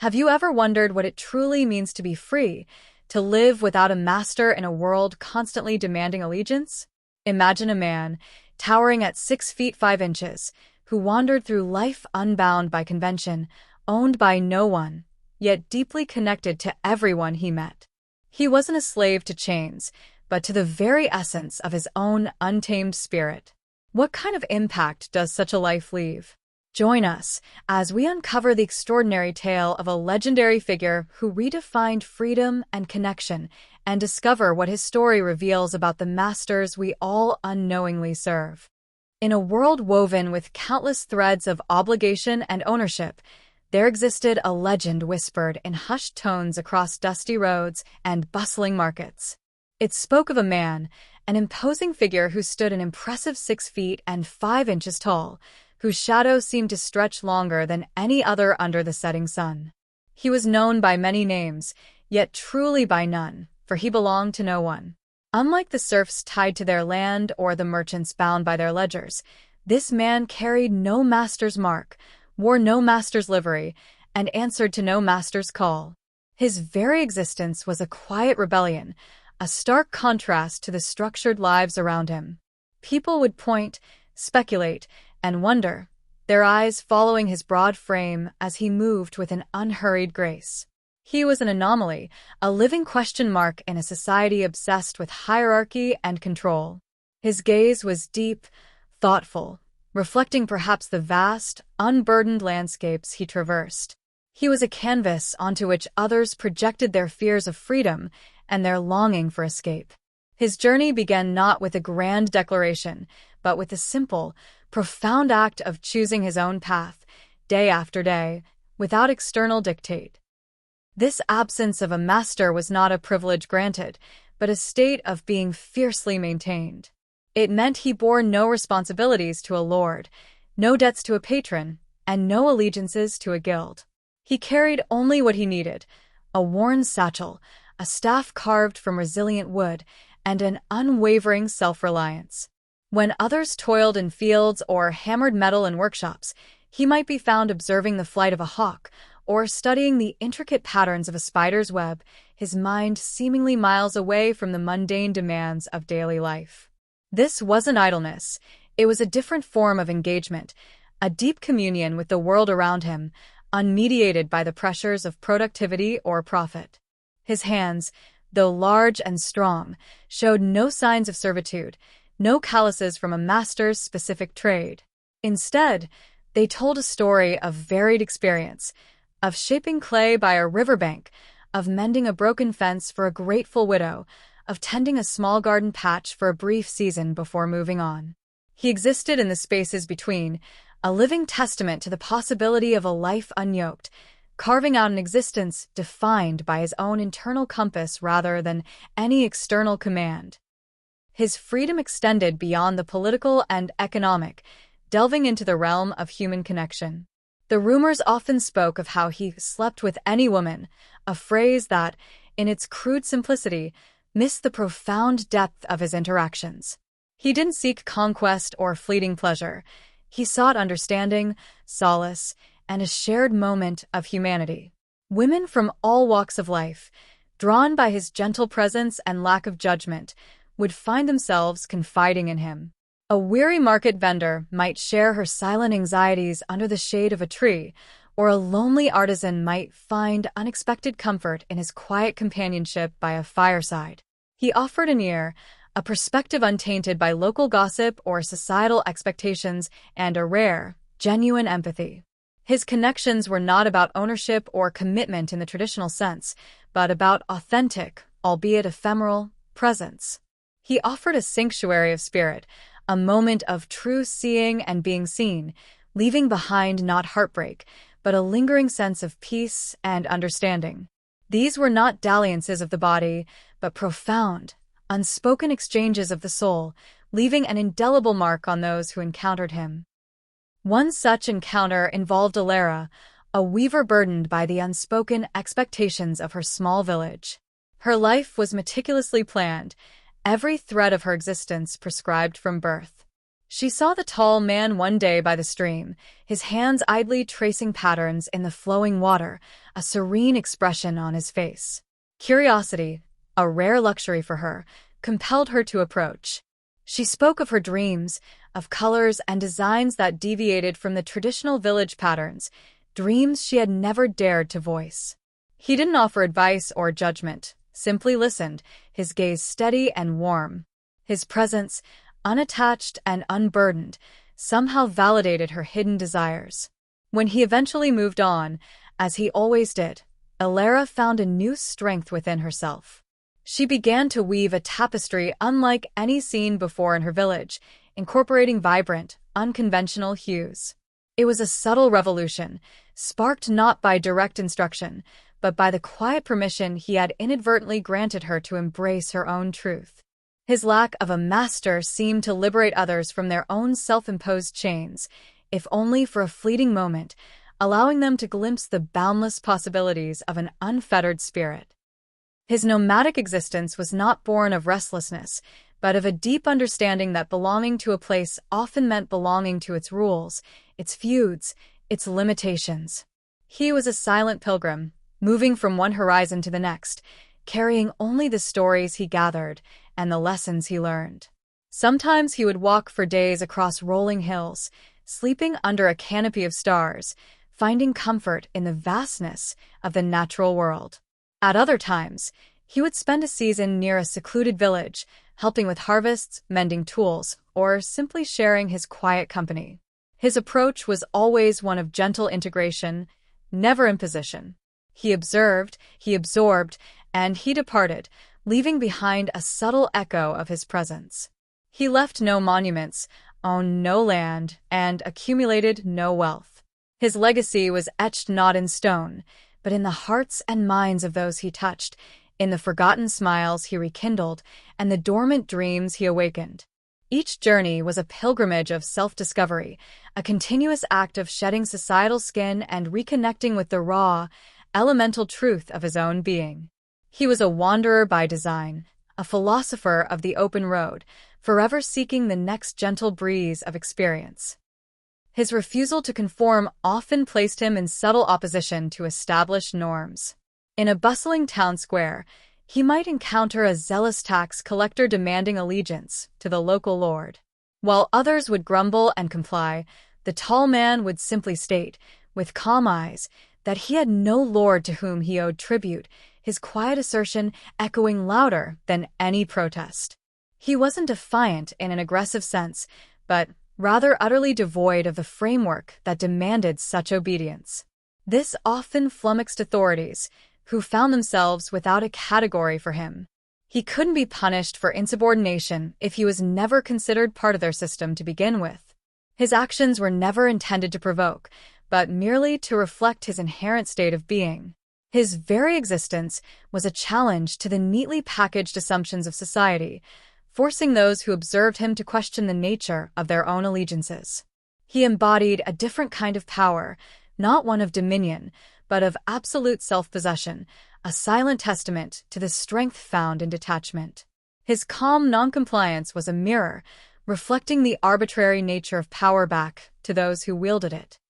Have you ever wondered what it truly means to be free, to live without a master in a world constantly demanding allegiance? Imagine a man, towering at 6 feet 5 inches, who wandered through life unbound by convention, owned by no one, yet deeply connected to everyone he met. He wasn't a slave to chains, but to the very essence of his own untamed spirit. What kind of impact does such a life leave? Join us as we uncover the extraordinary tale of a legendary figure who redefined freedom and connection, and discover what his story reveals about the masters we all unknowingly serve. In a world woven with countless threads of obligation and ownership, there existed a legend whispered in hushed tones across dusty roads and bustling markets. It spoke of a man, an imposing figure who stood an impressive 6 feet and 5 inches tall, whose shadow seemed to stretch longer than any other under the setting sun. He was known by many names, yet truly by none, for he belonged to no one. Unlike the serfs tied to their land or the merchants bound by their ledgers, this man carried no master's mark, wore no master's livery, and answered to no master's call. His very existence was a quiet rebellion, a stark contrast to the structured lives around him. People would point, speculate, and wonder, their eyes following his broad frame as he moved with an unhurried grace. He was an anomaly, a living question mark in a society obsessed with hierarchy and control. His gaze was deep, thoughtful, reflecting perhaps the vast, unburdened landscapes he traversed. He was a canvas onto which others projected their fears of freedom and their longing for escape. His journey began not with a grand declaration, but with a simple, profound act of choosing his own path, day after day, without external dictate. This absence of a master was not a privilege granted, but a state of being fiercely maintained. It meant he bore no responsibilities to a lord, no debts to a patron, and no allegiances to a guild. He carried only what he needed: a worn satchel, a staff carved from resilient wood, and an unwavering self-reliance. When others toiled in fields or hammered metal in workshops, he might be found observing the flight of a hawk or studying the intricate patterns of a spider's web, his mind seemingly miles away from the mundane demands of daily life. This wasn't idleness. It was a different form of engagement, a deep communion with the world around him, unmediated by the pressures of productivity or profit. His hands, though large and strong, showed no signs of servitude, no calluses from a master's specific trade. Instead, they told a story of varied experience, of shaping clay by a riverbank, of mending a broken fence for a grateful widow, of tending a small garden patch for a brief season before moving on. He existed in the spaces between, a living testament to the possibility of a life unyoked, carving out an existence defined by his own internal compass rather than any external command. His freedom extended beyond the political and economic, delving into the realm of human connection. The rumors often spoke of how he slept with any woman, a phrase that, in its crude simplicity, missed the profound depth of his interactions. He didn't seek conquest or fleeting pleasure. He sought understanding, solace, and a shared moment of humanity. Women from all walks of life, drawn by his gentle presence and lack of judgment, would find themselves confiding in him. A weary market vendor might share her silent anxieties under the shade of a tree, or a lonely artisan might find unexpected comfort in his quiet companionship by a fireside. He offered an ear, a perspective untainted by local gossip or societal expectations, and a rare, genuine empathy. His connections were not about ownership or commitment in the traditional sense, but about authentic, albeit ephemeral, presence. He offered a sanctuary of spirit, a moment of true seeing and being seen, leaving behind not heartbreak, but a lingering sense of peace and understanding. These were not dalliances of the body, but profound, unspoken exchanges of the soul, leaving an indelible mark on those who encountered him. One such encounter involved Alara, a weaver burdened by the unspoken expectations of her small village. Her life was meticulously planned, every thread of her existence prescribed from birth. She saw the tall man one day by the stream, his hands idly tracing patterns in the flowing water, a serene expression on his face. Curiosity, a rare luxury for her, compelled her to approach. She spoke of her dreams, of colors and designs that deviated from the traditional village patterns, dreams she had never dared to voice. He didn't offer advice or judgment, simply listened, his gaze steady and warm. His presence, unattached and unburdened, somehow validated her hidden desires. When he eventually moved on, as he always did, Alara found a new strength within herself. She began to weave a tapestry unlike any seen before in her village, incorporating vibrant, unconventional hues. It was a subtle revolution, sparked not by direct instruction, but by the quiet permission he had inadvertently granted her to embrace her own truth. His lack of a master seemed to liberate others from their own self-imposed chains, if only for a fleeting moment, allowing them to glimpse the boundless possibilities of an unfettered spirit. His nomadic existence was not born of restlessness, but of a deep understanding that belonging to a place often meant belonging to its rules, its feuds, its limitations. He was a silent pilgrim, moving from one horizon to the next, carrying only the stories he gathered and the lessons he learned. Sometimes he would walk for days across rolling hills, sleeping under a canopy of stars, finding comfort in the vastness of the natural world. At other times, he would spend a season near a secluded village, helping with harvests, mending tools, or simply sharing his quiet company. His approach was always one of gentle integration, never imposition. He observed, he absorbed, and he departed, leaving behind a subtle echo of his presence. He left no monuments, owned no land, and accumulated no wealth. His legacy was etched not in stone, but in the hearts and minds of those he touched, in the forgotten smiles he rekindled, and the dormant dreams he awakened. Each journey was a pilgrimage of self-discovery, a continuous act of shedding societal skin and reconnecting with the raw, elemental truth of his own being. He was a wanderer by design, a philosopher of the open road, forever seeking the next gentle breeze of experience. His refusal to conform often placed him in subtle opposition to established norms. In a bustling town square, he might encounter a zealous tax collector demanding allegiance to the local lord. While others would grumble and comply, the tall man would simply state, with calm eyes, that he had no lord to whom he owed tribute, his quiet assertion echoing louder than any protest. He wasn't defiant in an aggressive sense, but rather utterly devoid of the framework that demanded such obedience. This often flummoxed authorities, who found themselves without a category for him. He couldn't be punished for insubordination if he was never considered part of their system to begin with. His actions were never intended to provoke, but merely to reflect his inherent state of being. His very existence was a challenge to the neatly packaged assumptions of society, forcing those who observed him to question the nature of their own allegiances. He embodied a different kind of power, not one of dominion, but of absolute self-possession, a silent testament to the strength found in detachment. His calm noncompliance was a mirror, reflecting the arbitrary nature of power back to those who wielded it.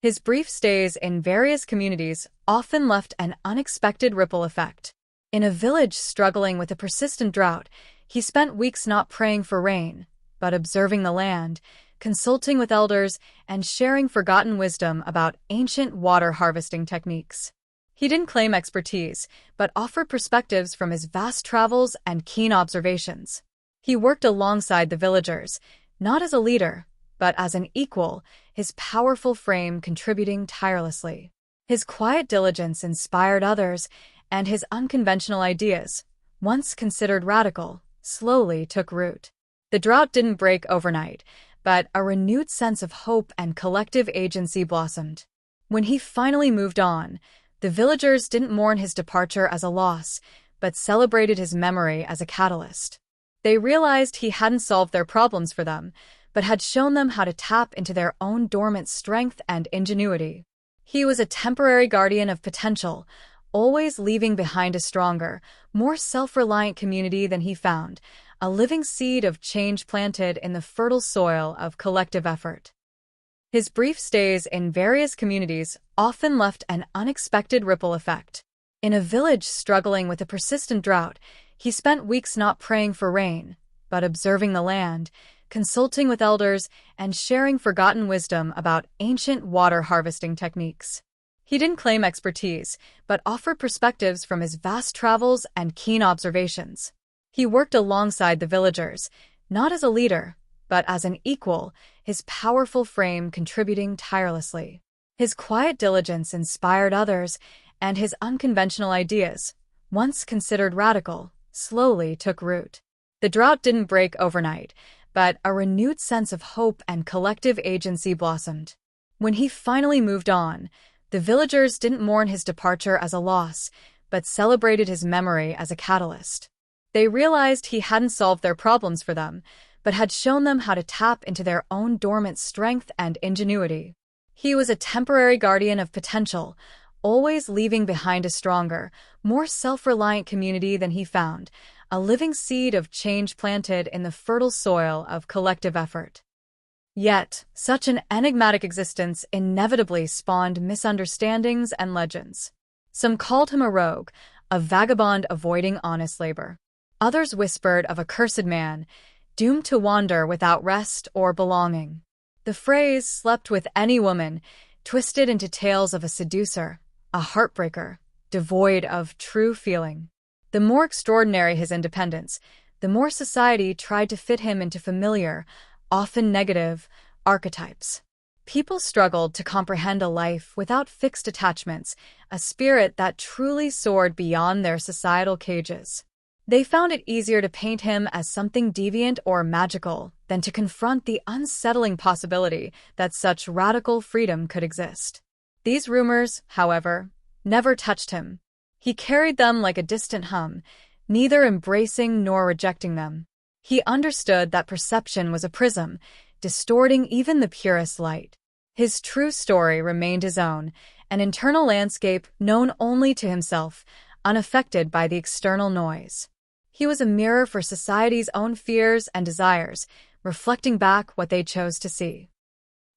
His brief stays in various communities often left an unexpected ripple effect. In a village struggling with a persistent drought, he spent weeks not praying for rain, but observing the land, consulting with elders, and sharing forgotten wisdom about ancient water harvesting techniques. He didn't claim expertise, but offered perspectives from his vast travels and keen observations. He worked alongside the villagers, not as a leader, but as an equal, his powerful frame contributing tirelessly. His quiet diligence inspired others, and his unconventional ideas, once considered radical, slowly took root. The drought didn't break overnight, but a renewed sense of hope and collective agency blossomed. When he finally moved on, the villagers didn't mourn his departure as a loss, but celebrated his memory as a catalyst. They realized he hadn't solved their problems for them, but had shown them how to tap into their own dormant strength and ingenuity. He was a temporary guardian of potential, always leaving behind a stronger, more self-reliant community than he found, a living seed of change planted in the fertile soil of collective effort. His brief stays in various communities often left an unexpected ripple effect. In a village struggling with a persistent drought, he spent weeks not praying for rain, but observing the land, consulting with elders, and sharing forgotten wisdom about ancient water harvesting techniques. He didn't claim expertise, but offered perspectives from his vast travels and keen observations. He worked alongside the villagers, not as a leader, but as an equal, his powerful frame contributing tirelessly. His quiet diligence inspired others, and his unconventional ideas, once considered radical, slowly took root. The drought didn't break overnight, but a renewed sense of hope and collective agency blossomed. When he finally moved on, the villagers didn't mourn his departure as a loss, but celebrated his memory as a catalyst. They realized he hadn't solved their problems for them, but had shown them how to tap into their own dormant strength and ingenuity. He was a temporary guardian of potential, always leaving behind a stronger, more self-reliant community than he found, a living seed of change planted in the fertile soil of collective effort. Yet, such an enigmatic existence inevitably spawned misunderstandings and legends. Some called him a rogue, a vagabond avoiding honest labor. Others whispered of a cursed man, doomed to wander without rest or belonging. The phrase "slept with any woman" twisted into tales of a seducer, a heartbreaker, devoid of true feeling. The more extraordinary his independence, the more society tried to fit him into familiar, often negative, archetypes. People struggled to comprehend a life without fixed attachments, a spirit that truly soared beyond their societal cages. They found it easier to paint him as something deviant or magical than to confront the unsettling possibility that such radical freedom could exist. These rumors, however, never touched him. He carried them like a distant hum, neither embracing nor rejecting them. He understood that perception was a prism, distorting even the purest light. His true story remained his own, an internal landscape known only to himself, unaffected by the external noise. He was a mirror for society's own fears and desires, reflecting back what they chose to see.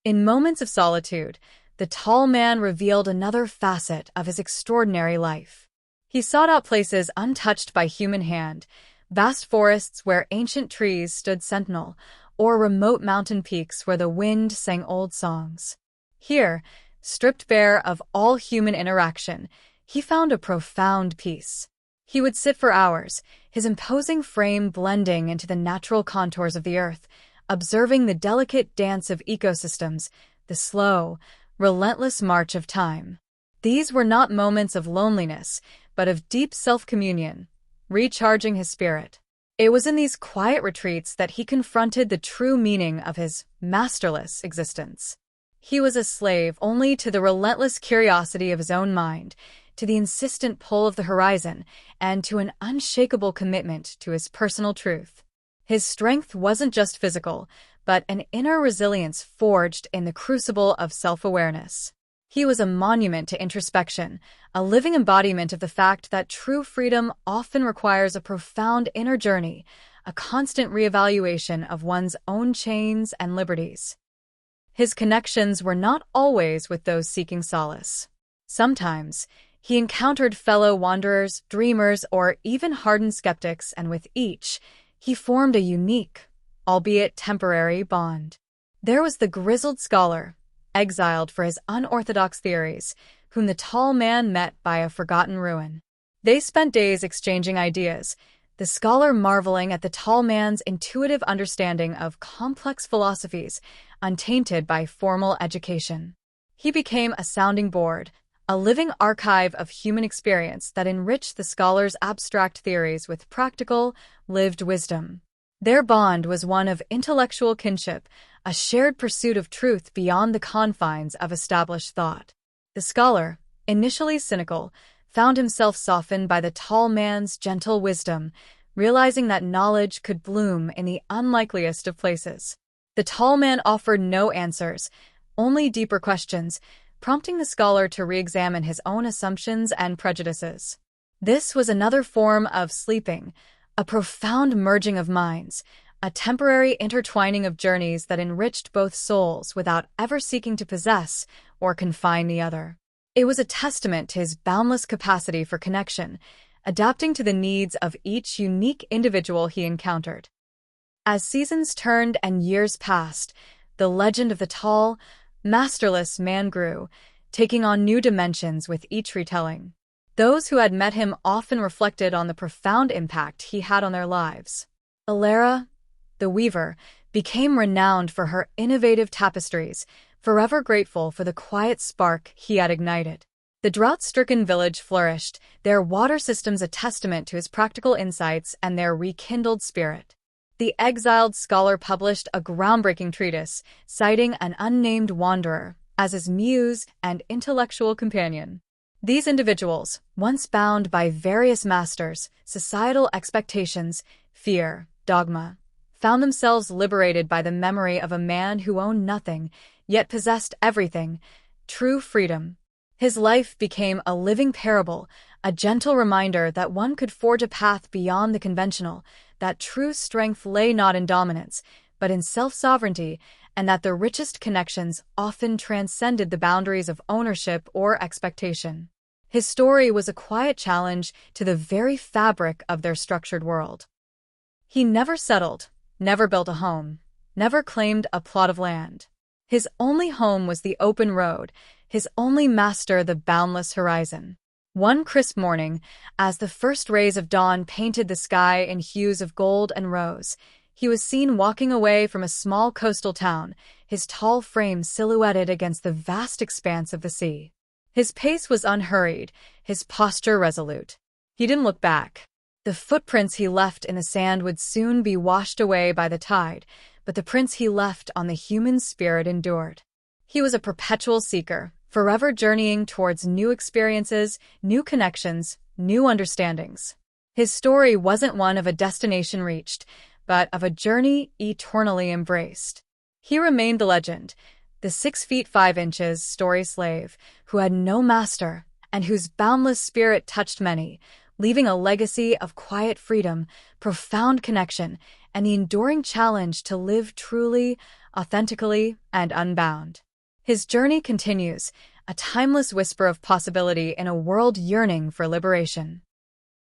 In moments of solitude, the tall man revealed another facet of his extraordinary life. He sought out places untouched by human hand, vast forests where ancient trees stood sentinel, or remote mountain peaks where the wind sang old songs. Here, stripped bare of all human interaction, he found a profound peace. He would sit for hours, his imposing frame blending into the natural contours of the earth, observing the delicate dance of ecosystems, the slow, relentless march of time. These were not moments of loneliness, but of deep self-communion, recharging his spirit. It was in these quiet retreats that he confronted the true meaning of his masterless existence. He was a slave only to the relentless curiosity of his own mind, to the insistent pull of the horizon, and to an unshakable commitment to his personal truth. His strength wasn't just physical, but an inner resilience forged in the crucible of self-awareness. He was a monument to introspection, a living embodiment of the fact that true freedom often requires a profound inner journey, a constant reevaluation of one's own chains and liberties. His connections were not always with those seeking solace. Sometimes, he encountered fellow wanderers, dreamers, or even hardened skeptics, and with each, he formed a unique, albeit temporary, bond. There was the grizzled scholar, exiled for his unorthodox theories, whom the tall man met by a forgotten ruin. They spent days exchanging ideas, the scholar marveling at the tall man's intuitive understanding of complex philosophies, untainted by formal education. He became a sounding board, a living archive of human experience that enriched the scholar's abstract theories with practical, lived wisdom. Their bond was one of intellectual kinship, a shared pursuit of truth beyond the confines of established thought. The scholar, initially cynical, found himself softened by the tall man's gentle wisdom, realizing that knowledge could bloom in the unlikeliest of places. The tall man offered no answers, only deeper questions, prompting the scholar to re-examine his own assumptions and prejudices. This was another form of sleeping, a profound merging of minds, a temporary intertwining of journeys that enriched both souls without ever seeking to possess or confine the other. It was a testament to his boundless capacity for connection, adapting to the needs of each unique individual he encountered. As seasons turned and years passed, the legend of the tall, masterless man grew, taking on new dimensions with each retelling. Those who had met him often reflected on the profound impact he had on their lives. Alara, the weaver, became renowned for her innovative tapestries, forever grateful for the quiet spark he had ignited. The drought-stricken village flourished, their water systems a testament to his practical insights and their rekindled spirit. The exiled scholar published a groundbreaking treatise, citing an unnamed wanderer as his muse and intellectual companion. These individuals, once bound by various masters, societal expectations, fear, dogma, found themselves liberated by the memory of a man who owned nothing, yet possessed everything, true freedom. His life became a living parable, a gentle reminder that one could forge a path beyond the conventional, that true strength lay not in dominance, but in self-sovereignty, and that the richest connections often transcended the boundaries of ownership or expectation. His story was a quiet challenge to the very fabric of their structured world. He never settled, never built a home, never claimed a plot of land. His only home was the open road, his only master the boundless horizon. One crisp morning, as the first rays of dawn painted the sky in hues of gold and rose, he was seen walking away from a small coastal town, his tall frame silhouetted against the vast expanse of the sea. His pace was unhurried, his posture resolute. He didn't look back. The footprints he left in the sand would soon be washed away by the tide, but the prints he left on the human spirit endured. He was a perpetual seeker, forever journeying towards new experiences, new connections, new understandings. His story wasn't one of a destination reached, but of a journey eternally embraced. He remained the legend, the 6 feet 5 inches story slave, who had no master and whose boundless spirit touched many, leaving a legacy of quiet freedom, profound connection, and the enduring challenge to live truly, authentically, and unbound. His journey continues, a timeless whisper of possibility in a world yearning for liberation.